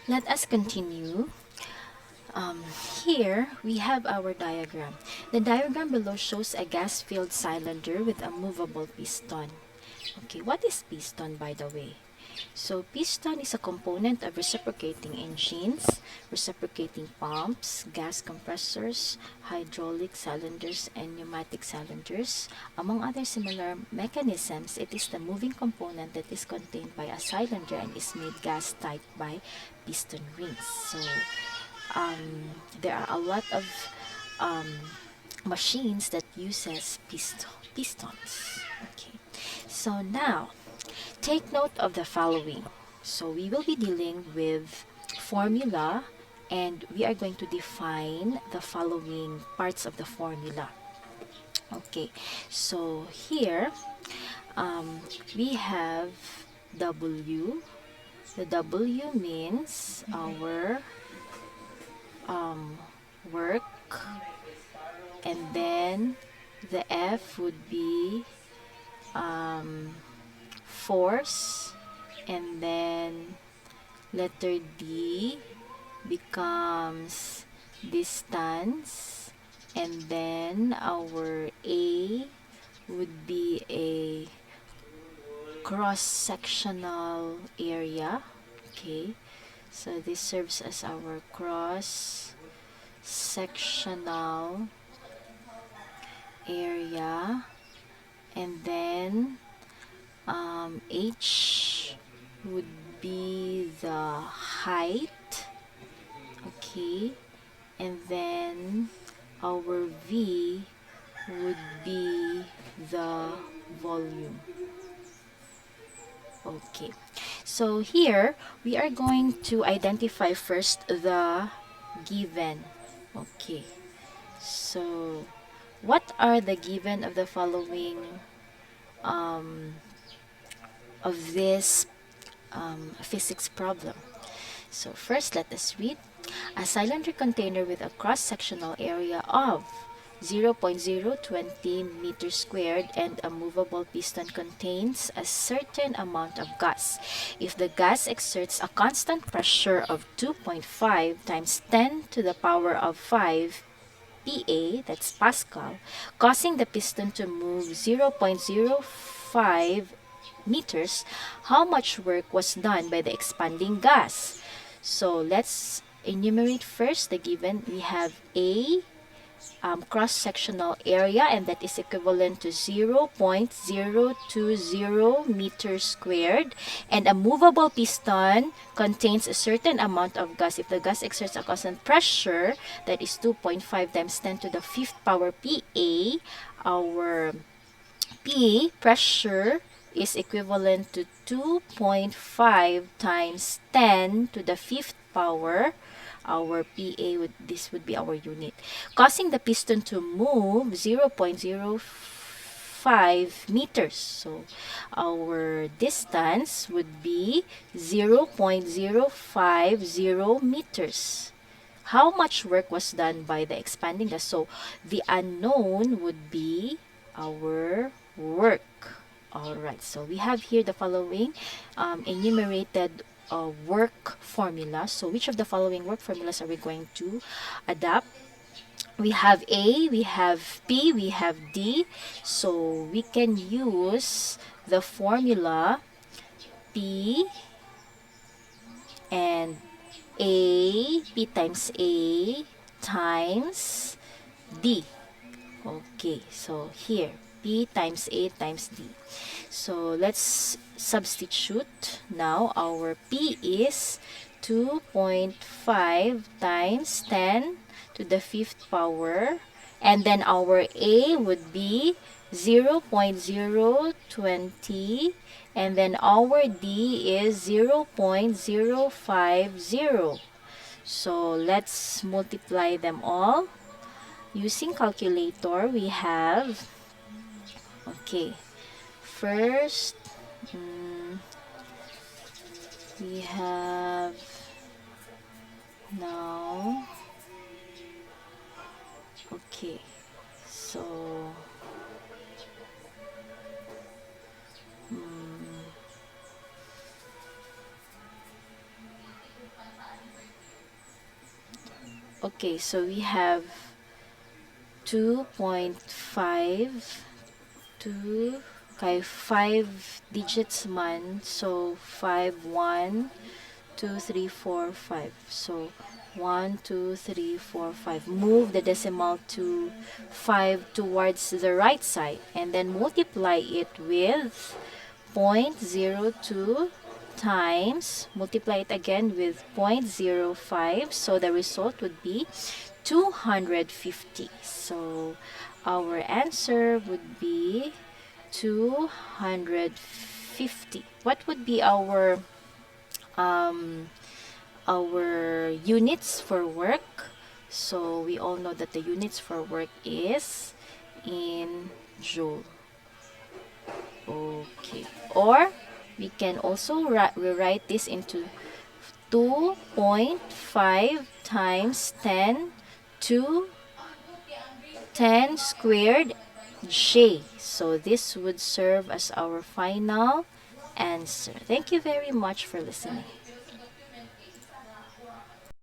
Let us continue. Um, Here we have our diagram. The diagram below shows a gas-filled cylinder with a movable piston. Okay, what is piston, by the way? So piston is a component of reciprocating engines, reciprocating pumps, gas compressors, hydraulic cylinders, and pneumatic cylinders. Among other similar mechanisms, it is the moving component that is contained by a cylinder and is made gas tight by piston rings. So there are a lot of um, machines that uses pistons. Okay, so now take note of the following. So we will be dealing with formula, and we are going to define the following parts of the formula. Okay, so here we have W. The W means our work, and then the F would be force, and then letter D becomes distance, and then our A would be a cross-sectional area. Okay, so this serves as our cross-sectional area, and then H would be the height. Okay, and then our V would be the volume. Okay, so here we are going to identify first the given. Okay, so what are the given of the following of this physics problem? So first, let us read. A cylinder container with a cross-sectional area of 0.020 meters squared and a movable piston contains a certain amount of gas. If the gas exerts a constant pressure of 2.5 times 10 to the power of 5 PA, that's Pascal, causing the piston to move 0.05 meters, how much work was done by the expanding gas? So let's enumerate first the given. We have A, cross-sectional area, and that is equivalent to 0.020 meters squared, and a movable piston contains a certain amount of gas. If the gas exerts a constant pressure, that is 2.5 times 10 to the fifth power PA, our P pressure is equivalent to 2.5 times 10 to the fifth power. Our PA would, this would be our unit, causing the piston to move 0.05 meters. So our distance would be 0.050 meters. How much work was done by the expanding gas? So the unknown would be our work. Alright, so we have here the following enumerated work formula. So which of the following work formulas are we going to adapt? We have A, we have P, we have D. So we can use the formula P and A, P times A times D. Okay, so here, P times A times D. So let's substitute. Now our P is 2.5 times 10 to the fifth power. And then our A would be 0.020. And then our D is 0.050. So let's multiply them all. Using calculator, we have, okay, first, we have now, okay, so, Okay, so we have 2.5 to okay, 5 digits man. So 5, 1, 2, 3, 4, 5. So 1, 2, 3, 4, 5. Move the decimal to 5 towards the right side and then multiply it with 0.02 times, multiply it again with 0.05. So the result would be 250. So our answer would be 250. What would be um, our units for work? So we all know that the units for work is in joule. Okay. Or we can also rewrite this into 2.5 times 10 to 10 squared j. So this would serve as our final answer. Thank you very much for listening.